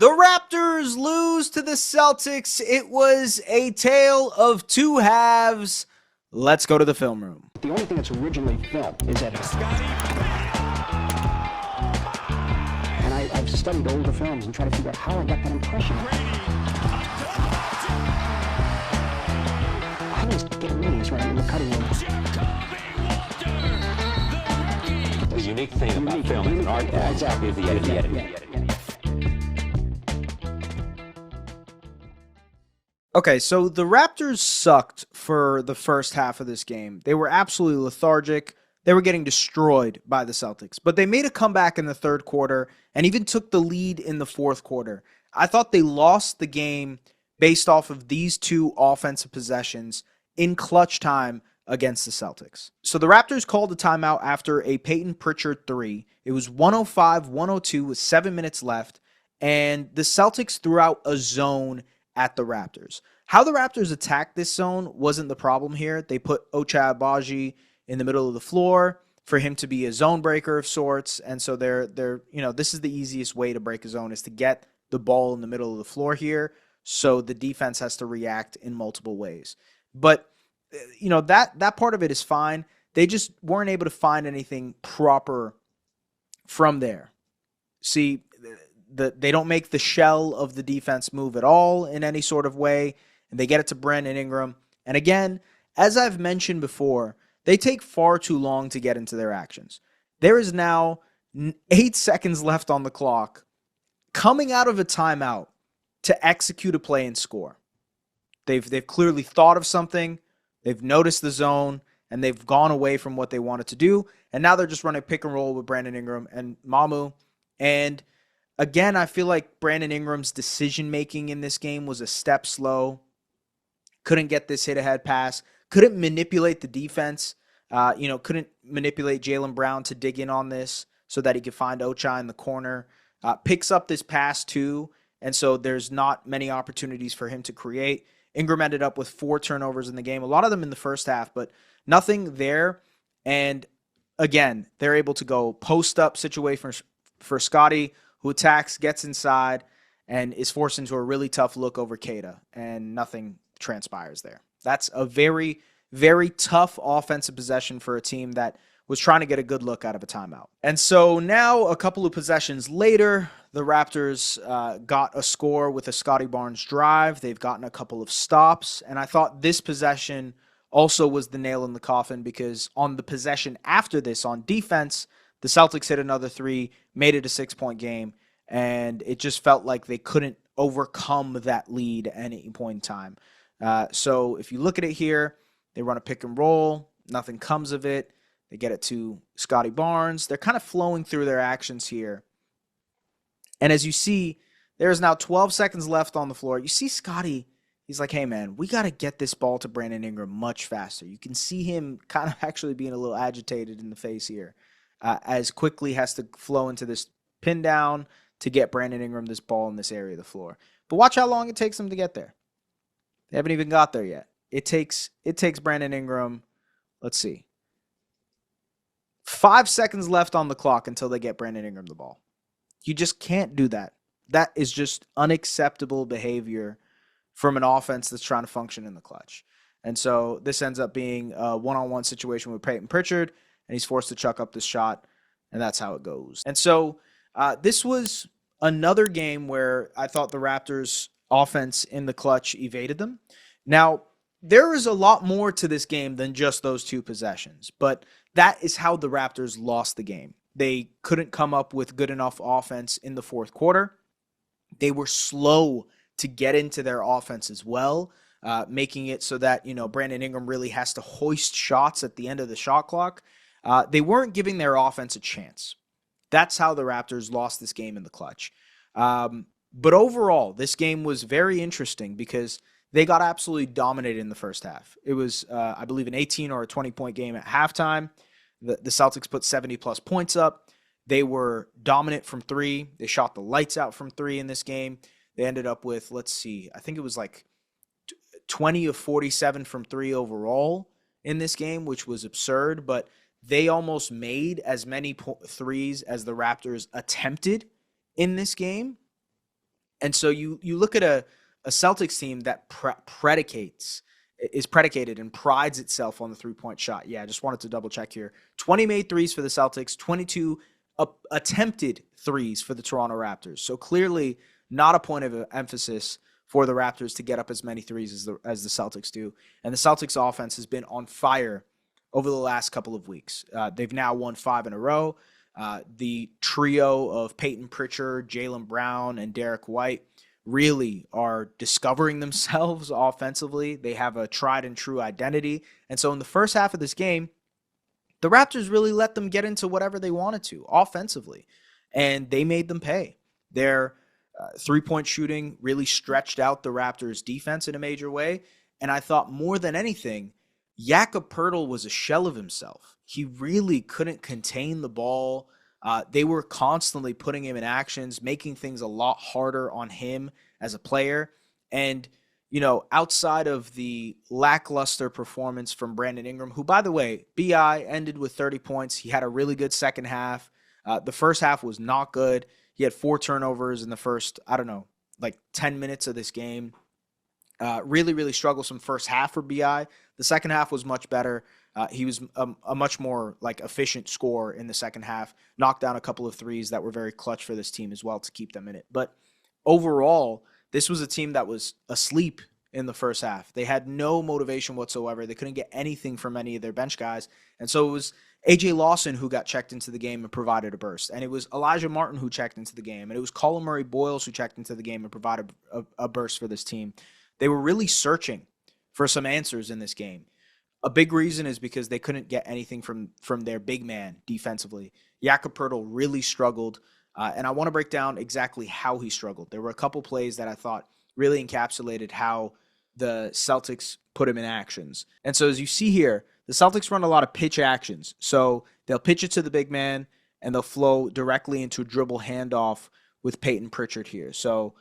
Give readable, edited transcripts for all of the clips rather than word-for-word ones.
The Raptors lose to the Celtics. It was a tale of two halves. Let's go to the film room. The only thing that's originally filmed is that and I've studied older films and tried to figure out how I got that impression. I was getting amazed when I'm in the cutting room. The unique thing about film is an art form exactly. is the editing. Okay, so the Raptors sucked for the first half of this game. They were absolutely lethargic. They were getting destroyed by the Celtics. But they made a comeback in the third quarter and even took the lead in the fourth quarter. I thought they lost the game based off of these two offensive possessions in clutch time against the Celtics. So the Raptors called a timeout after a Peyton Pritchard three. It was 105-102 with 7 minutes left. And the Celtics threw out a zone at the Raptors. How the Raptors attacked this zone wasn't the problem here. They put Ochai Agbaji in the middle of the floor for him to be a zone breaker of sorts. And so this is the easiest way to break a zone, is to get the ball in the middle of the floor here. So the defense has to react in multiple ways. But that part of it is fine. They just weren't able to find anything proper from there. See, they don't make the shell of the defense move at all in any sort of way, and they get it to Brandon Ingram. And again, as I've mentioned before, they take far too long to get into their actions. There is now 8 seconds left on the clock, coming out of a timeout to execute a play and score. They've clearly thought of something, they've noticed the zone, and they've gone away from what they wanted to do, and now they're just running pick and roll with Brandon Ingram and Mamu. And again, I feel like Brandon Ingram's decision-making in this game was a step slow. Couldn't get this hit-ahead pass. Couldn't manipulate the defense. Couldn't manipulate Jaylen Brown to dig in on this so that he could find Ochai in the corner. Picks up this pass too, and so there's not many opportunities for him to create. Ingram ended up with 4 turnovers in the game, a lot of them in the first half, but nothing there. And again, they're able to go post-up situation for Scottie, who attacks, gets inside, and is forced into a really tough look over Keita, and nothing transpires there. That's a very, very tough offensive possession for a team that was trying to get a good look out of a timeout. And so now, a couple of possessions later, the Raptors got a score with a Scottie Barnes drive. They've gotten a couple of stops, and I thought this possession also was the nail in the coffin, because on the possession after this, on defense, the Celtics hit another three, made it a 6-point game, and it just felt like they couldn't overcome that lead at any point in time. So if you look at it here, they run a pick and roll, nothing comes of it. They get it to Scottie Barnes. They're kind of flowing through their actions here. And as you see, there's now 12 seconds left on the floor. You see Scottie, he's like, hey man, we got to get this ball to Brandon Ingram much faster. You can see him kind of actually being a little agitated in the face here. As quickly has to flow into this pin down to get Brandon Ingram this ball in this area of the floor. But watch how long it takes them to get there. They haven't even got there yet. It takes Brandon Ingram, let's see, 5 seconds left on the clock until they get Brandon Ingram the ball. You just can't do that. That is just unacceptable behavior from an offense that's trying to function in the clutch. And so this ends up being a one-on-one situation with Peyton Pritchard, and he's forced to chuck up this shot, and that's how it goes. And so this was another game where I thought the Raptors' offense in the clutch evaded them. Now, there is a lot more to this game than just those two possessions, but that is how the Raptors lost the game. They couldn't come up with good enough offense in the fourth quarter. They were slow to get into their offense as well, making it so that, Brandon Ingram really has to hoist shots at the end of the shot clock. They weren't giving their offense a chance. That's how the Raptors lost this game in the clutch. But overall, this game was very interesting because they got absolutely dominated in the first half. It was, I believe, an 18 or a 20-point game at halftime. The Celtics put 70-plus points up. They were dominant from three. They shot the lights out from three in this game. They ended up with, I think it was like 20 of 47 from three overall in this game, which was absurd. But they almost made as many threes as the Raptors attempted in this game. And so you look at a Celtics team that is predicated and prides itself on the three-point shot. Yeah, I just wanted to double check here. 20 made threes for the Celtics, 22 attempted threes for the Toronto Raptors. So clearly not a point of emphasis for the Raptors to get up as many threes as the Celtics do. And the Celtics offense has been on fire over the last couple of weeks. They've now won 5 in a row. The trio of Peyton Pritchard, Jaylen Brown, and Derek White really are discovering themselves offensively. They have a tried and true identity. And so in the first half of this game, the Raptors really let them get into whatever they wanted to offensively, and they made them pay. Their three-point shooting really stretched out the Raptors' defense in a major way, and I thought more than anything, Jakob Poeltl was a shell of himself. He really couldn't contain the ball. They were constantly putting him in actions, making things a lot harder on him as a player. And, outside of the lackluster performance from Brandon Ingram, who, by the way, BI ended with 30 points. He had a really good second half. The first half was not good. He had 4 turnovers in the first, 10 minutes of this game. Really, really struggled first half for BI. The second half was much better. He was a much more efficient scorer in the second half. Knocked down a couple of threes that were very clutch for this team as well to keep them in it. But overall, this was a team that was asleep in the first half. They had no motivation whatsoever. They couldn't get anything from any of their bench guys. And so it was AJ Lawson who got checked into the game and provided a burst. And it was Elijah Martin who checked into the game. And it was Colin Murray Boyles who checked into the game and provided a burst for this team. They were really searching for some answers in this game. A big reason is because they couldn't get anything from their big man defensively. Jakob Poeltl really struggled, and I want to break down exactly how he struggled. There were a couple plays that I thought really encapsulated how the Celtics put him in actions. And so as you see here, the Celtics run a lot of pitch actions. So they'll pitch it to the big man, and they'll flow directly into a dribble handoff with Peyton Pritchard here. So,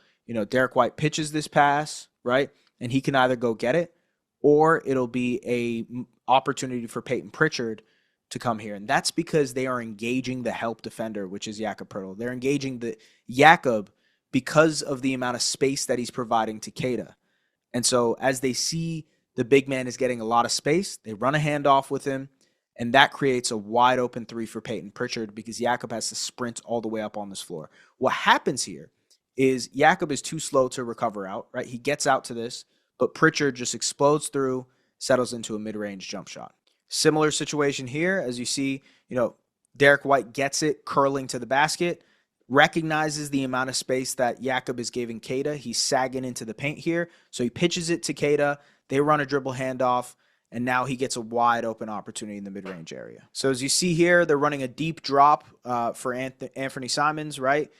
Derek White pitches this pass, right? And he can either go get it, or it'll be a opportunity for Peyton Pritchard to come here. And that's because they are engaging the help defender, which is Jakob Poeltl. They're engaging the Jakob because of the amount of space that he's providing to Keita. And so as they see the big man is getting a lot of space, they run a handoff with him, and that creates a wide open 3 for Peyton Pritchard because Jakob has to sprint all the way up on this floor. What happens here is Jakob is too slow to recover out, right? He gets out to this, but Pritchard just explodes through, settles into a mid-range jump shot. Similar situation here, as you see, Derek White gets it, curling to the basket, recognizes the amount of space that Jakob is giving Keita. He's sagging into the paint here, so he pitches it to Keita. They run a dribble handoff, and now he gets a wide open opportunity in the mid-range area. So as you see here, they're running a deep drop for Anthony Simons, right?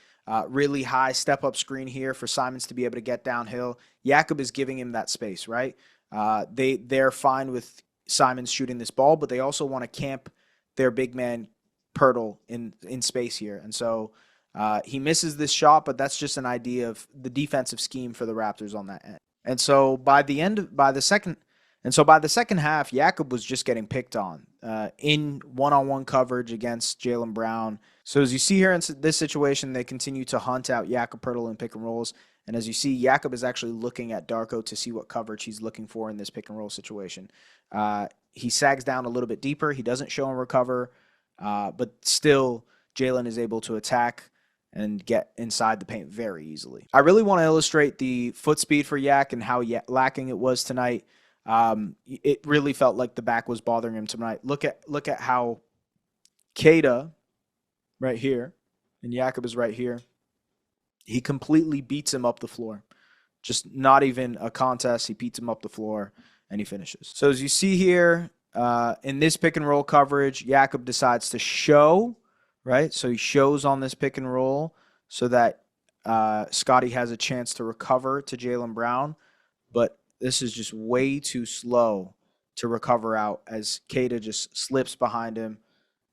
Really high step-up screen here for Simons to be able to get downhill. Jakob is giving him that space, right? They're fine with Simons shooting this ball, but they also want to camp their big man Poeltl in space here. And so he misses this shot, but that's just an idea of the defensive scheme for the Raptors on that end. And so by the second half, Jakob was just getting picked on in one-on-one coverage against Jaylen Brown. So as you see here in this situation, they continue to hunt out Jakob Poeltl in pick and rolls. And as you see, Jakob is actually looking at Darko to see what coverage he's looking for in this pick and roll situation. He sags down a little bit deeper. He doesn't show him recover, but still Jaylen is able to attack and get inside the paint very easily. I really want to illustrate the foot speed for Yak and how lacking it was tonight. It really felt like the back was bothering him tonight. Look at how Keita right here and Jakob is right here. He completely beats him up the floor. Just not even a contest. He beats him up the floor and he finishes. So as you see here, in this pick and roll coverage, Jakob decides to show, right? So he shows on this pick and roll so that Scottie has a chance to recover to Jaylen Brown. But this is just way too slow to recover out as Keita just slips behind him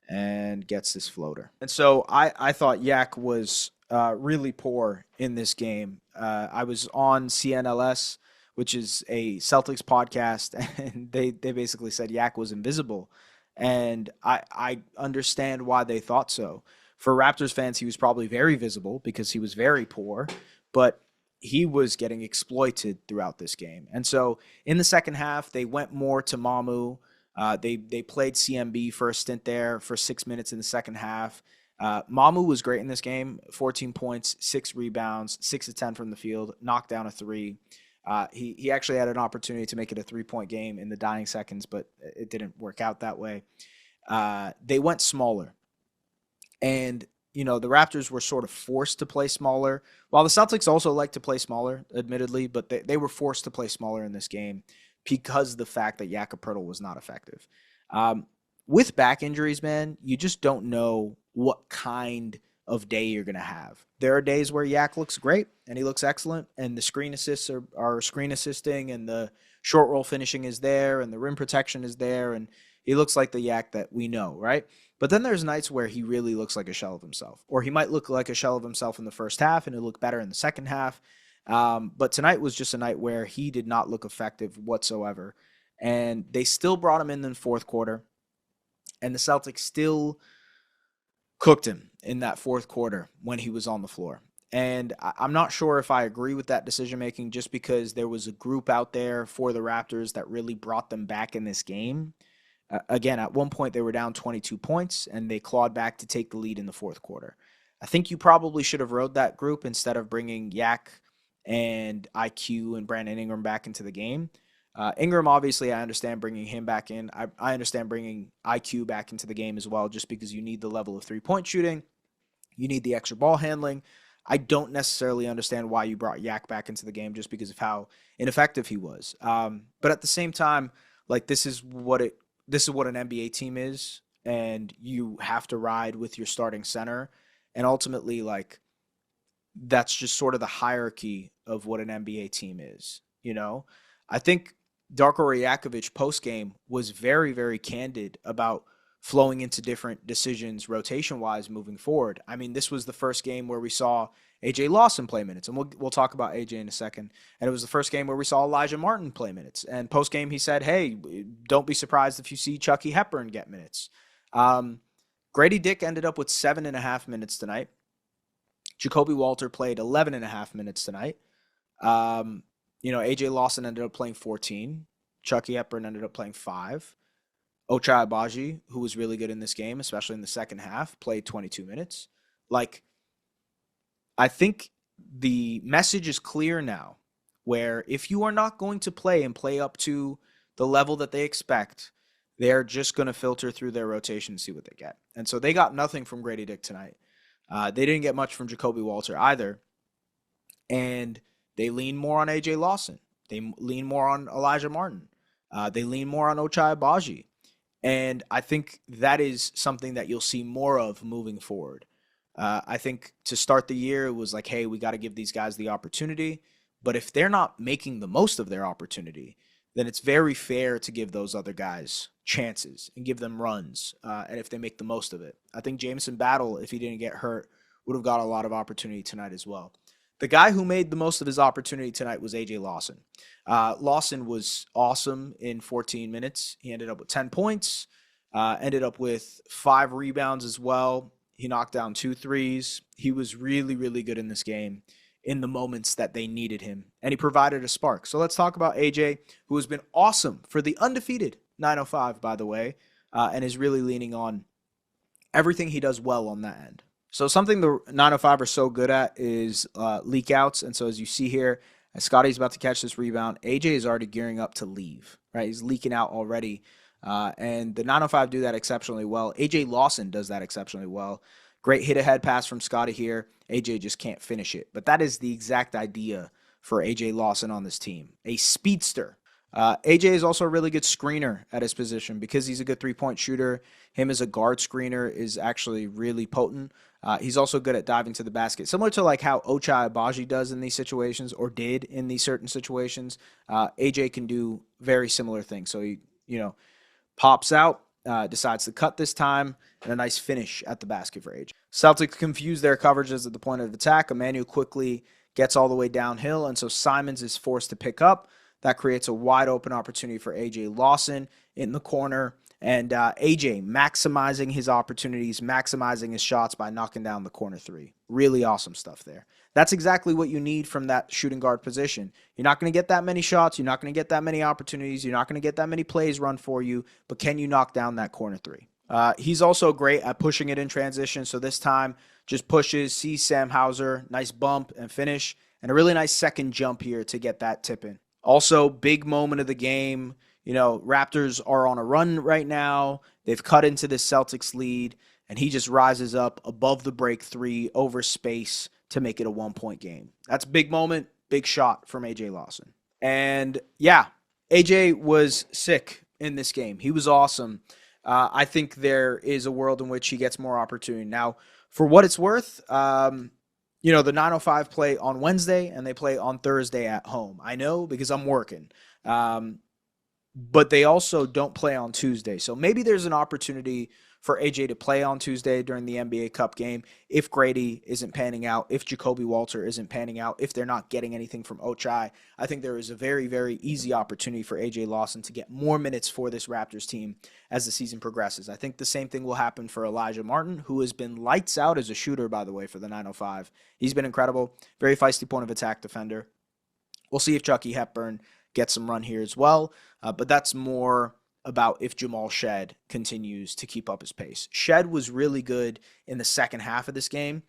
and gets this floater. And so I thought Yak was really poor in this game. I was on CNLS, which is a Celtics podcast, and they basically said Yak was invisible. And I understand why they thought so. For Raptors fans, he was probably very visible because he was very poor. But he was getting exploited throughout this game. And so in the second half, they went more to Mamu. They played CMB for a stint there for 6 minutes in the second half. Mamu was great in this game, 14 points, 6 rebounds, 6 of 10 from the field, knocked down a 3. He actually had an opportunity to make it a 3-point game in the dying seconds, but it didn't work out that way. They went smaller. And, the Raptors were sort of forced to play smaller, while the Celtics also like to play smaller, admittedly, but they were forced to play smaller in this game because of the fact that Jakob Poeltl was not effective. With back injuries, man, you just don't know what kind of day you're going to have. There are days where Yak looks great and he looks excellent, and the screen assists are screen assisting, and the short roll finishing is there, and the rim protection is there, and he looks like the Yak that we know, right? But then there's nights where he really looks like a shell of himself, or he might look like a shell of himself in the first half and he'll look better in the second half. But tonight was just a night where he did not look effective whatsoever. And they still brought him in the fourth quarter, and the Celtics still cooked him in that fourth quarter when he was on the floor. And I'm not sure if I agree with that decision-making, just because there was a group out there for the Raptors that really brought them back in this game. Again, at one point they were down 22 points and they clawed back to take the lead in the fourth quarter. I think you probably should have rode that group instead of bringing Yak and IQ and Brandon Ingram back into the game. Ingram, obviously, I understand bringing him back in. I understand bringing IQ back into the game as well, just because you need the level of three-point shooting. You need the extra ball handling. I don't necessarily understand why you brought Yak back into the game, just because of how ineffective he was. But at the same time, like, this is what an NBA team is, and you have to ride with your starting center. And ultimately, like, that's just sort of the hierarchy of what an NBA team is. I think Darko Rajakovic post-game was very, very candid about flowing into different decisions rotation-wise moving forward. I mean, this was the first game where we saw A.J. Lawson play minutes, and we'll talk about A.J. in a second. And it was the first game where we saw Elijah Martin play minutes. And post-game he said, hey, don't be surprised if you see Chucky Hepburn get minutes. Grady Dick ended up with 7.5 minutes tonight. Jakob Poeltl played 11.5 minutes tonight. A.J. Lawson ended up playing 14. Chucky Hepburn ended up playing 5. Ochai Agbaji, who was really good in this game, especially in the second half, played 22 minutes. Like, I think the message is clear now, where if you are not going to play and play up to the level that they expect, they're just going to filter through their rotation and see what they get. And so they got nothing from Grady Dick tonight. They didn't get much from Jakob Poeltl either. And they lean more on A.J. Lawson. They lean more on Elijah Martin. They lean more on Ochai Agbaji. And I think that is something that you'll see more of moving forward. I think to start the year, it was like, hey, we got to give these guys the opportunity. But if they're not making the most of their opportunity, then it's very fair to give those other guys chances and give them runs. And if they make the most of it, I think Jameson Battle, if he didn't get hurt, would have got a lot of opportunity tonight as well. The guy who made the most of his opportunity tonight was A.J. Lawson. Lawson was awesome in 14 minutes. He ended up with 10 points, ended up with 5 rebounds as well. He knocked down 2 threes. He was really, really good in this game in the moments that they needed him, and he provided a spark. So let's talk about AJ, who has been awesome for the undefeated 905, by the way, and is really leaning on everything he does well on that end. So something the 905 are so good at is leak outs. And so as you see here, as Scottie's about to catch this rebound, AJ is already gearing up to leave, right? He's leaking out already. And the 905 do that exceptionally well. AJ Lawson does that exceptionally well. Great hit-ahead pass from Scottie here. AJ just can't finish it. But that is the exact idea for AJ Lawson on this team. A speedster. AJ is also a really good screener at his position because he's a good three-point shooter. Him as a guard screener is actually really potent. He's also good at diving to the basket, similar to like how Ochai Agbaji does in these situations or did in these certain situations. AJ can do very similar things. So he, pops out, decides to cut this time, and a nice finish at the basket for AJ. Celtics confuse their coverages at the point of attack. Emmanuel quickly gets all the way downhill, and so Simons is forced to pick up. That creates a wide open opportunity for AJ Lawson in the corner. And AJ maximizing his opportunities, maximizing his shots by knocking down the corner three. Really awesome stuff there. That's exactly what you need from that shooting guard position. You're not going to get that many shots. You're not going to get that many opportunities. You're not going to get that many plays run for you. But can you knock down that corner three? He's also great at pushing it in transition. So this time, just pushes, sees Sam Hauser, nice bump and finish, and a really nice second jump here to get that tip in. Also, big moment of the game. You know, Raptors are on a run right now. They've cut into the Celtics lead, and he just rises up above the break three over space to make it a 1-point game. That's a big moment, big shot from AJ Lawson. And yeah, AJ was sick in this game. He was awesome. I think there is a world in which he gets more opportunity. Now, for what it's worth, you know, the 9:05 play on Wednesday and they play on Thursday at home. I know because I'm working. But they also don't play on Tuesday. So maybe there's an opportunity for AJ to play on Tuesday during the NBA Cup game if Grady isn't panning out, if Jakob Poeltl isn't panning out, if they're not getting anything from Ochai. I think there is a very, very easy opportunity for AJ Lawson to get more minutes for this Raptors team as the season progresses. I think the same thing will happen for Elijah Martin, who has been lights out as a shooter, by the way, for the 905. He's been incredible. Very feisty point of attack defender. We'll see if Chucky Hepburn gets some run here as well, but that's more about if Jamal Shed continues to keep up his pace. Shed was really good in the second half of this game.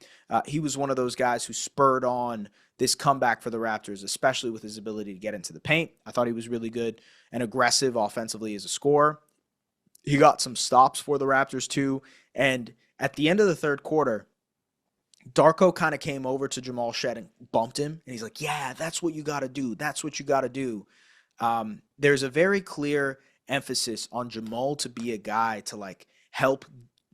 He was one of those guys who spurred on this comeback for the Raptors, especially with his ability to get into the paint. I thought he was really good and aggressive offensively as a scorer. He got some stops for the Raptors too, and at the end of the third quarter, Darko kind of came over to Jamal Shed and bumped him, and he's like, yeah, that's what you got to do. That's what you got to do. There's a very clear emphasis on Jamal to be a guy to like help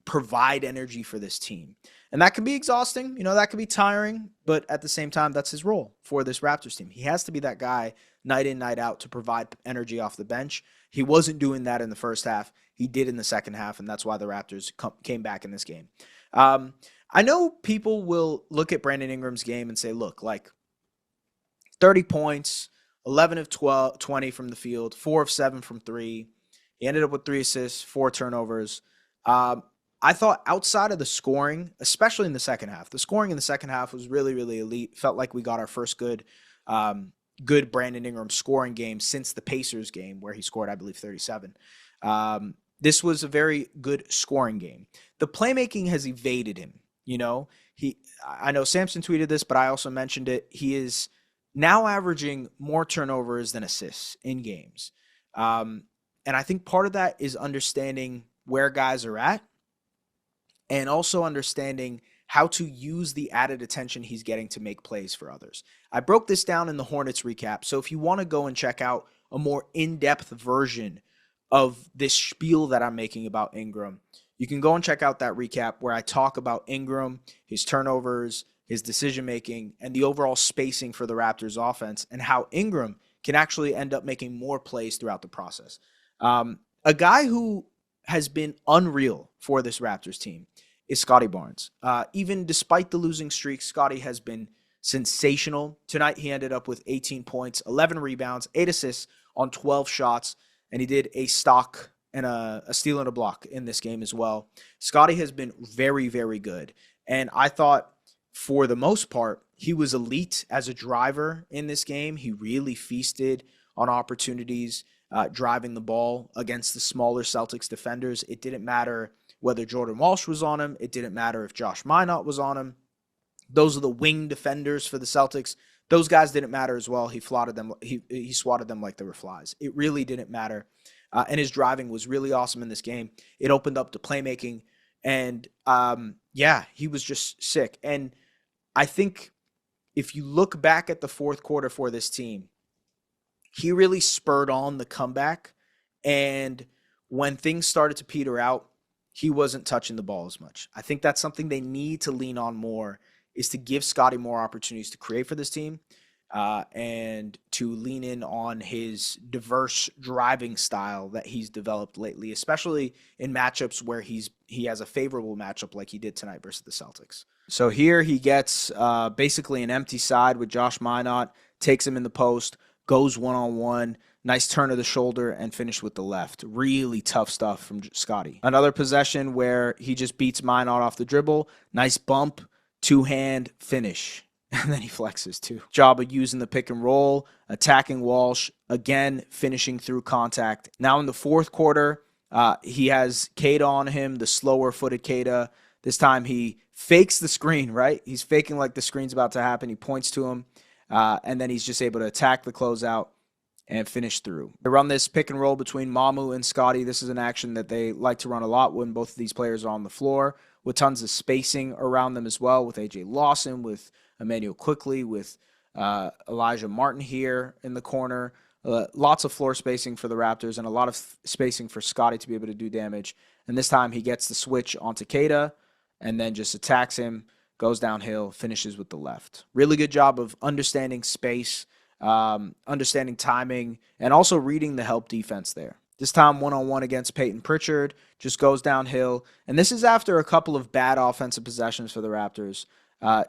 provide energy for this team. And that can be exhausting, you know, that can be tiring, but at the same time, that's his role for this Raptors team. He has to be that guy night in, night out to provide energy off the bench. He wasn't doing that in the first half. He did in the second half, and that's why the Raptors came back in this game. I know people will look at Brandon Ingram's game and say, look, like 30 points, 11 of 20 from the field, 4 of 7 from 3. He ended up with 3 assists, 4 turnovers. I thought outside of the scoring, especially in the second half, the scoring in the second half was really, really elite. Felt like we got our first good Brandon Ingram scoring game since the Pacers game where he scored, I believe, 37. This was a very good scoring game. The playmaking has evaded him. You know, I know Samson tweeted this, but I also mentioned it. He is now averaging more turnovers than assists in games. And I think part of that is understanding where guys are at and also understanding how to use the added attention he's getting to make plays for others. I broke this down in the Hornets recap. So if you want to go and check out a more in-depth version of this spiel that I'm making about Ingram, you can go and check out that recap where I talk about Ingram, his turnovers, his decision-making, and the overall spacing for the Raptors offense and how Ingram can actually end up making more plays throughout the process. A guy who has been unreal for this Raptors team is Scottie Barnes. Even despite the losing streak, Scottie has been sensational. Tonight, he ended up with 18 points, 11 rebounds, 8 assists on 12 shots, and he did a stock and a steal and a block in this game as well. Scottie has been very, very good. And I thought for the most part, he was elite as a driver in this game. He really feasted on opportunities driving the ball against the smaller Celtics defenders. It didn't matter whether Jordan Walsh was on him. It didn't matter if Josh Minott was on him. Those are the wing defenders for the Celtics. Those guys didn't matter as well. He swatted them. He swatted them like they were flies. It really didn't matter. And his driving was really awesome in this game. It opened up to playmaking. And, he was just sick. And I think if you look back at the fourth quarter for this team, he really spurred on the comeback. And when things started to peter out, he wasn't touching the ball as much. I think that's something they need to lean on more, is to give Scottie more opportunities to create for this team. And to lean in on his diverse driving style that he's developed lately, especially in matchups where he has a favorable matchup like he did tonight versus the Celtics. So here he gets basically an empty side with Josh Minott, takes him in the post, goes one-on-one, Nice turn of the shoulder and finish with the left. Really tough stuff from Scottie. Another possession where he just beats Minot off the dribble. Nice bump, two-hand finish. And then he flexes too. Job of using the pick and roll, attacking Walsh, again finishing through contact. Now in the fourth quarter, he has Kada on him, the slower-footed Kada. This time he fakes the screen, right? He's faking like the screen's about to happen. He points to him, and then he's just able to attack the closeout and finish through. They run this pick and roll between Mamu and Scottie. This is an action that they like to run a lot when both of these players are on the floor, with tons of spacing around them as well, with A.J. Lawson, with Emmanuel Quickly, with Elijah Martin here in the corner. Lots of floor spacing for the Raptors and a lot of spacing for Scottie to be able to do damage. And this time he gets the switch onto Kada and then just attacks him, goes downhill, finishes with the left. Really good job of understanding space, understanding timing, and also reading the help defense there. This time one-on-one against Peyton Pritchard, just goes downhill. And this is after a couple of bad offensive possessions for the Raptors.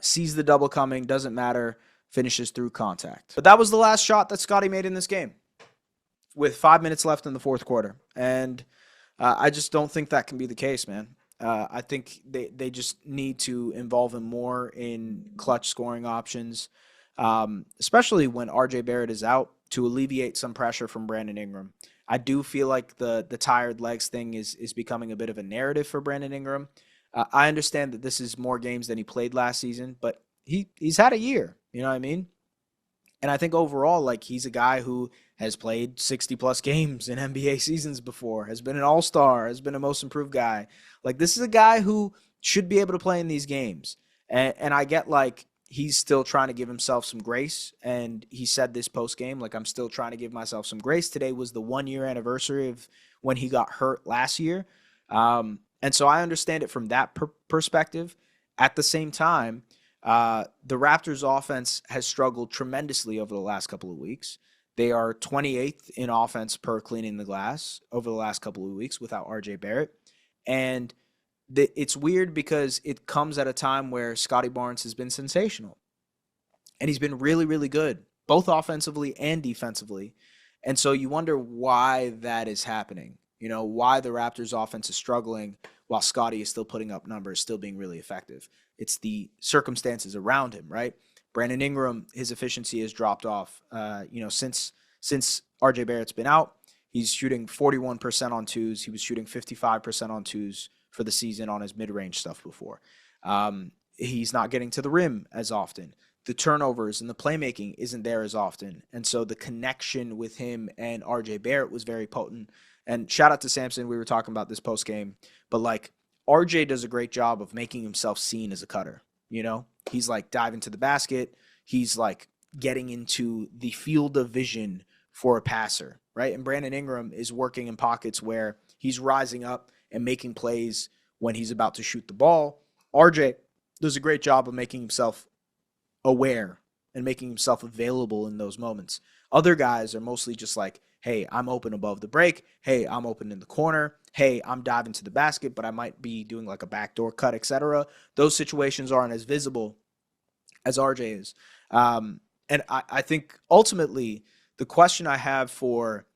Sees the double coming, doesn't matter, finishes through contact. But that was the last shot that Scottie made in this game with 5 minutes left in the fourth quarter. And I just don't think that can be the case, man. I think they just need to involve him more in clutch scoring options, especially when RJ Barrett is out, to alleviate some pressure from Brandon Ingram. I do feel like the tired legs thing is becoming a bit of a narrative for Brandon Ingram. I understand that this is more games than he played last season, but he's had a year, you know what I mean? And I think overall, like, he's a guy who has played 60-plus games in NBA seasons before, has been an all-star, has been a most improved guy. Like, this is a guy who should be able to play in these games. And I get, like, he's still trying to give himself some grace. And he said this post-game, like, I'm still trying to give myself some grace. Today was the one-year anniversary of when he got hurt last year. And so I understand it from that perspective. At the same time, the Raptors offense has struggled tremendously over the last couple of weeks. They are 28th in offense per cleaning the glass over the last couple of weeks without RJ Barrett. And it's weird because it comes at a time where Scottie Barnes has been sensational. And he's been really, really good, both offensively and defensively. And so you wonder why that is happening. You know, why the Raptors offense is struggling while Scottie is still putting up numbers, still being really effective. It's the circumstances around him, right? Brandon Ingram, his efficiency has dropped off. Since RJ Barrett's been out, he's shooting 41% on twos. He was shooting 55% on twos for the season on his mid-range stuff before. He's not getting to the rim as often. The turnovers and the playmaking isn't there as often. And so the connection with him and RJ Barrett was very potent. And shout out to Samson. We were talking about this post game, but like, RJ does a great job of making himself seen as a cutter. You know, he's like diving to the basket. He's like getting into the field of vision for a passer, right? And Brandon Ingram is working in pockets where he's rising up and making plays when he's about to shoot the ball. RJ does a great job of making himself aware and making himself available in those moments. Other guys are mostly just like, hey, I'm open above the break. Hey, I'm open in the corner. Hey, I'm diving to the basket, but I might be doing like a backdoor cut, etc. Those situations aren't as visible as RJ is. And I think ultimately the question I have for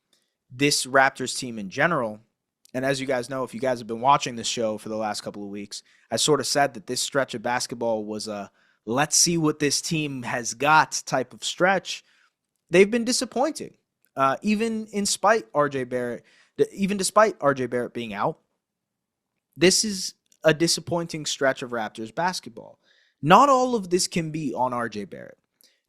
this Raptors team in general, and as you guys know, if you guys have been watching this show for the last couple of weeks, I sort of said that this stretch of basketball was a let's see what this team has got type of stretch. They've been disappointing. Even despite RJ Barrett being out, this is a disappointing stretch of Raptors basketball. Not all of this can be on RJ Barrett.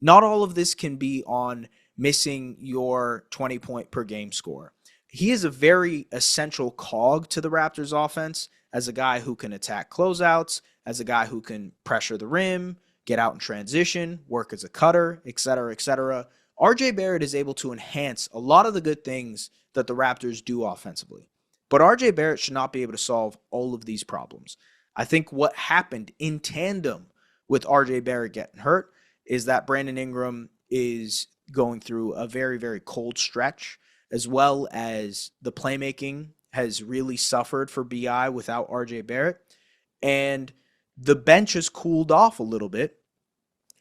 Not all of this can be on missing your 20-point per game score. He is a very essential cog to the Raptors offense as a guy who can attack closeouts, as a guy who can pressure the rim, get out in transition, work as a cutter, etc., etc. RJ Barrett is able to enhance a lot of the good things that the Raptors do offensively. But RJ Barrett should not be able to solve all of these problems. I think what happened in tandem with RJ Barrett getting hurt is that Brandon Ingram is going through a very, very cold stretch, as well as the playmaking has really suffered for BI without RJ Barrett. And the bench has cooled off a little bit,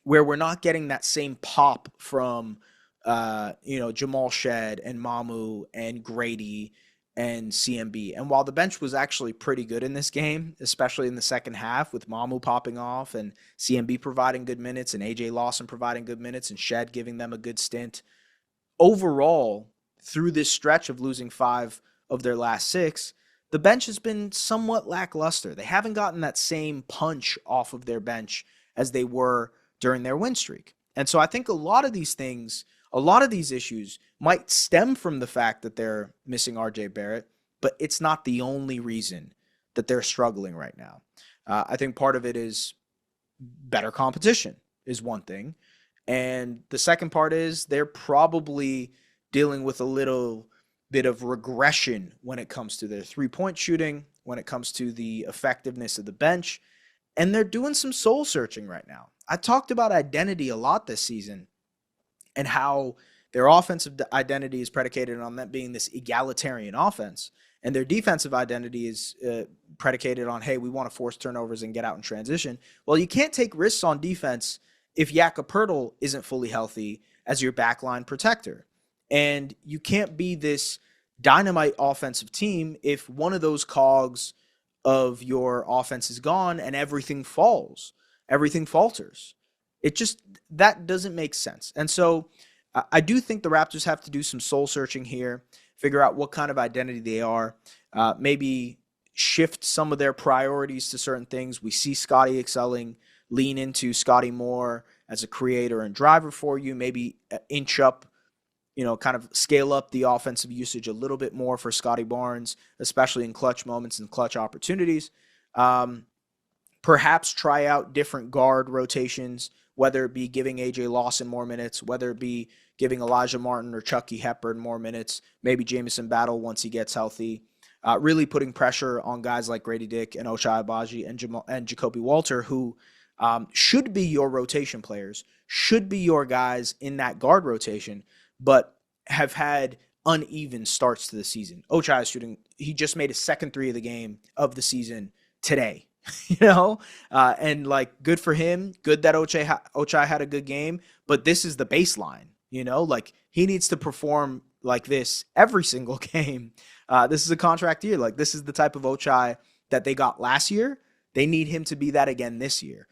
where we're not getting that same pop from Jamal Shed and Mamu and Grady and CMB. And while the bench was actually pretty good in this game, especially in the second half with Mamu popping off and CMB providing good minutes and AJ Lawson providing good minutes and Shed giving them a good stint, overall, through this stretch of losing 5 of their last 6, the bench has been somewhat lackluster. They haven't gotten that same punch off of their bench as they were during their win streak. And so I think a lot of these issues might stem from the fact that they're missing RJ Barrett, but it's not the only reason that they're struggling right now. I think part of it is better competition is one thing. And the second part is they're probably dealing with a little bit of regression when it comes to their three-point shooting, when it comes to the effectiveness of the bench, and they're doing some soul searching right now. I talked about identity a lot this season and how their offensive identity is predicated on them being this egalitarian offense, and their defensive identity is predicated on, hey, we want to force turnovers and get out in transition. Well, you can't take risks on defense if Jakob Poeltl isn't fully healthy as your backline protector. And you can't be this dynamite offensive team if one of those cogs of your offense is gone and everything falls, everything falters. That doesn't make sense. And so I do think the Raptors have to do some soul searching here, figure out what kind of identity they are, maybe shift some of their priorities to certain things. We see Scottie excelling, lean into Scottie more as a creator and driver for you, maybe inch up, kind of scale up the offensive usage a little bit more for Scottie Barnes, especially in clutch moments and clutch opportunities. Perhaps try out different guard rotations, whether it be giving AJ Lawson more minutes, whether it be giving Elijah Martin or Chucky Hepburn more minutes, maybe Jamison Battle once he gets healthy. Really putting pressure on guys like Grady Dick and Ochai Agbaji and Jakob Poeltl, who should be your rotation players, should be your guys in that guard rotation, but have had uneven starts to the season. Ochai is shooting. He just made his second 3 of the season today, and like, good for him. Good that Ochai had a good game, but this is the baseline, like, he needs to perform like this every single game. This is a contract year. Like, this is the type of Ochai that they got last year. They need him to be that again this year.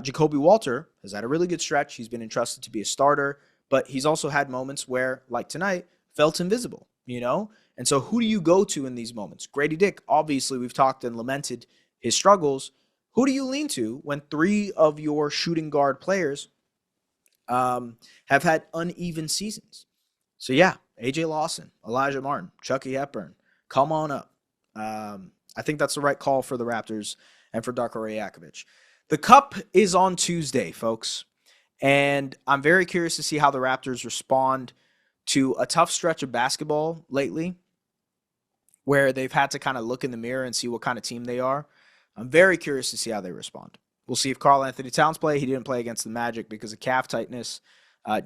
Jakob Poeltl has had a really good stretch. He's been entrusted to be a starter, but he's also had moments where, like tonight, felt invisible, And so who do you go to in these moments? Grady Dick, obviously, we've talked and lamented his struggles. Who do you lean to when 3 of your shooting guard players have had uneven seasons? So yeah, AJ Lawson, Elijah Martin, Chucky Hepburn, come on up. I think that's the right call for the Raptors and for Darko Rajakovic. The Cup is on Tuesday, folks, and I'm very curious to see how the Raptors respond to a tough stretch of basketball lately, where they've had to kind of look in the mirror and see what kind of team they are. I'm very curious to see how they respond. We'll see if Karl-Anthony Towns play. He didn't play against the Magic because of calf tightness.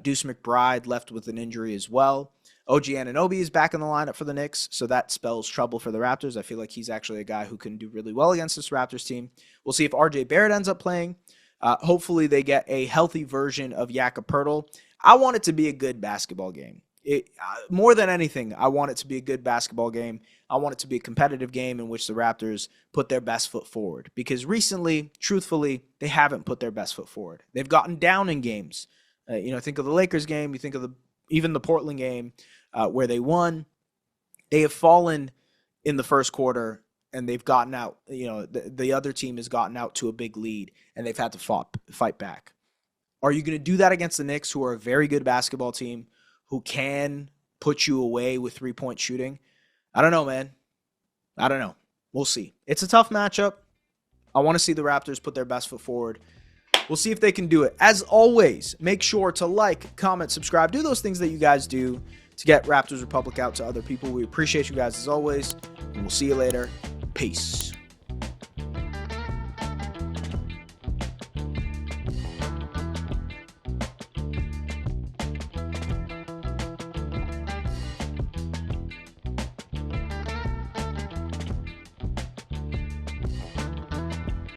Deuce McBride left with an injury as well. OG Anunoby is back in the lineup for the Knicks, so that spells trouble for the Raptors. I feel like he's actually a guy who can do really well against this Raptors team. We'll see if RJ Barrett ends up playing. Hopefully they get a healthy version of Jakob Poeltl. I want it to be a good basketball game. More than anything, I want it to be a good basketball game. I want it to be a competitive game in which the Raptors put their best foot forward. Because recently, truthfully, they haven't put their best foot forward. They've gotten down in games. Think of the Lakers game. You think of even the Portland game where they won. They have fallen in the first quarter, and they've gotten out. The other team has gotten out to a big lead, and they've had to fight back. Are you going to do that against the Knicks, who are a very good basketball team, who can put you away with three-point shooting? I don't know, man. I don't know. We'll see. It's a tough matchup. I want to see the Raptors put their best foot forward. We'll see if they can do it. As always, make sure to like, comment, subscribe. Do those things that you guys do to get Raptors Republic out to other people. We appreciate you guys as always, and we'll see you later. Peace.